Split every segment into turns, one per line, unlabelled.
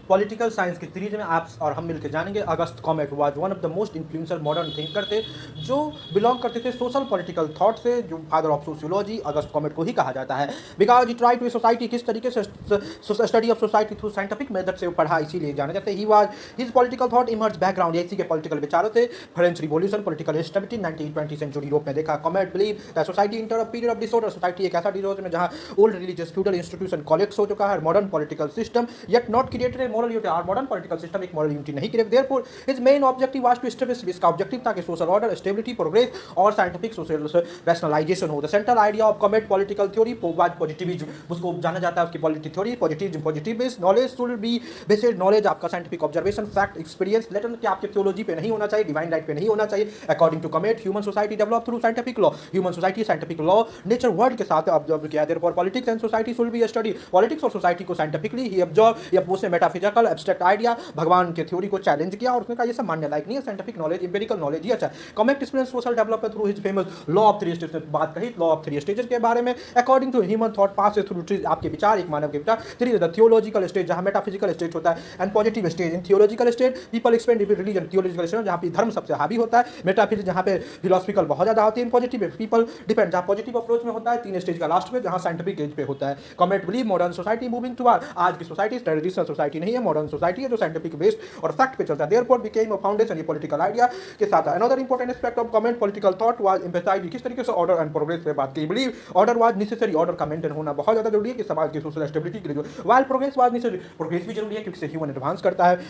Political science की series में आप और हम मिलकर जानेंगे Auguste Comte was one of the most influential modern thinker थे जो बिलोंग करते थे सोशल पॉलिटिकल थॉट से, जो father of sociology Auguste Comte को ही कहा जाता है। Because he try to society, किस तरीके से study of society through scientific method से पढ़ा, इसीलिए जाना जाता है। He was his political thought emerge background, इसी के पॉलिटिकल विचारों थे। French revolution, political instability 1920 century Europe में देखा। Comte believe that society enter a period of disorder, society एक ऐसा डिसऑर्डर में जहां old religious feudal institution collapse हो चुका है, modern political system yet not created a moral unity। और मॉडर्न पॉलिटिकल सिस्टम एक मॉरल यूनिटी नहीं create. Therefore his main objective was to establish, इसका ऑब्जेक्टिव था कि सोशल ऑर्डर, स्टेबिलिटी, प्रोग्रेस और साइंटिफिक सोशल रैशनलाइजेशन हो। The central idea of Comte political theory was positivism, उसको जाना जाता है उसकी political theory positivism. Positivist knowledge should be based, knowledge आपका scientific observation, fact, experience, later कि आपके थियोलॉजी पे नहीं होना चाहिए, डिवाइन राइट पे नहीं होना चाहिए। According to Comte human society develop through scientific law, human society scientific law nature world के साथ ऑब्जर्व किया। Therefore politics and society should be study, politics और सोसाइटी को साइंटिफिकली ही ऑब्जर्व या उसने मेटाफिजिकल एब्स्ट्रैक्ट आइडिया भगवान के थ्योरी को चैलेंज किया और उसने कहा ये सब मानने लायक नहीं है, साइंटिफिक नॉलेज इंपेरिकल नॉलेज ही अच्छा है। Comet experience social development through his famous law of three stages में बात कही, लॉ ऑफ थ्री स्टेजेस के बारे में। According to human thought pass through three, आपके विचार एक मानव के विचार, थ्री द थियोलॉजिकल स्टेज जहां मेटाफिजिकल स्टेज होता है and positive stage. In theological stage people expand religion, theological stage जहां पे धर्म सबसे हावी होता है, मेटाफिजिक्स जहां पे फिलोसफिकल बहुत ज्यादा होती है, पॉजिटिव पीपल डिपेंड जहां पॉजिटिव अप्रोच में होता है, तीन स्टेज का लास्ट में जहां साइंटिफिक एज पे होता है। Comet believe modern society moving toward, आज की सोसाइटी ट्रेडिशनल सोसाइटी नहीं है, मॉडर्न सोसाइटी है जो साइंटिफिक बेस्ड और फैक्ट पे चलता है। देयरफॉर बिकेम अ फाउंडेशन ये पॉलिटिकल आइडिया के साथ। Another important aspect of Comte political thought was emphasise, किस तरीके से ऑर्डर एंड प्रोग्रेस पे बात की। Believe order was necessary, order का मेंटेन होना बहुत ज्यादा जरूरी है कि समाज की सोशल स्टेबिलिटी के लिए। While progress was necessary, progress भी जरूरी है क्योंकि ह्यूमन एडवांस करता है।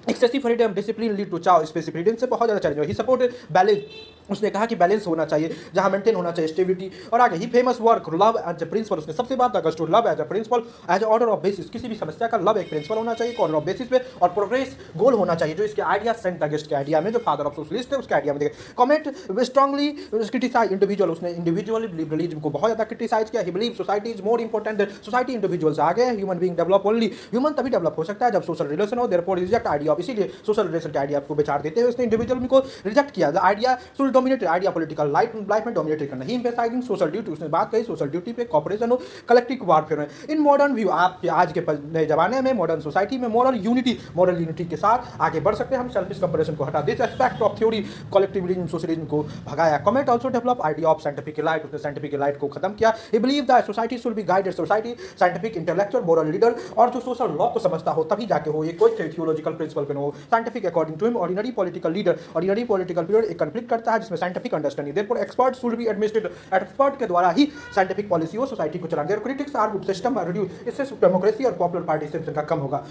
Excessive freedom discipline lead to chaos, specific freedom से बहुत ज़्यादा चैलेंज। ही सपोर्ट बैलेंस, उसने कहा कि बैलेंस होना चाहिए जहां मेंटेन होना चाहिए स्टेबिलिटी। और आगे ही famous work love as a principle, उसने सबसे बात Auguste love as a principle as order of basis, किसी भी समस्या का लव एक प्रिंसिपल होना चाहिए ऑर्डर ऑफ बेसिस पे, और प्रोग्रेस गोल होना चाहिए जो इसके आइडिया सेंट अगस्त के आइडिया में, जो फादर ऑफ सोशलिस्ट है उसके आइडिया में देखे। कॉमेट स्ट्रांगली क्रिटिसाइज इंडिविजुअल, उसने इंडिविजुअल लिबरलिज्म को बहुत ज़्यादा क्रिटिसाइज किया। He believe society is more important than society, individual से आगे human being develop only, human तभी डेवलप हो सकता है जब सोशल रिलेशन हो। देयरफॉर रिजेक्ट आइडिया ऑफ, इसीलिए सोशल के आइडिया को विचार देते हुए उसने इंडिविजुअल को रिजेक्ट किया। The idea should dominate, idea political life में डोमिनेट करना, ही एम्फसाइजिंग सोशल ड्यूटी, उसने बात कही सोशल ड्यूटी पे, कॉर्पोरेशन हो, कलेक्टिव वारफेयर में। इन मॉडर्न व्यू, आप आज के नए जमाने में मॉडर्न सोसाइटी में मॉरल यूनिटी के साथ आगे बढ़ सकते हैं हम। सेल्फिश कंपैरिजन को हटा this aspect of theory collectivism socialism को भगाया। Comet also develop idea of scientific light, उसने साइंटिफिक लाइट को खत्म किया। He believe that society should be guided, society scientific intellectual moral leader और जो सोशल लॉ को समझता हो तभी जाके हो, ये कोई थियोलॉजिकल प्रिंसिपल पे हो। Scientific according to him ordinary political leader, ordinary political period एक कॉन्फ्लिक्ट करता है जिसमें scientific understanding. Therefore expert should be administrated, expert के द्वारा ही साइंटिफिक पॉलिसी हो सोसाइटी को चलाना। Their critics are system reduce, इससे डेमोक्रेसी और पॉपुलर पार्टिसिपेशन का कम होगा।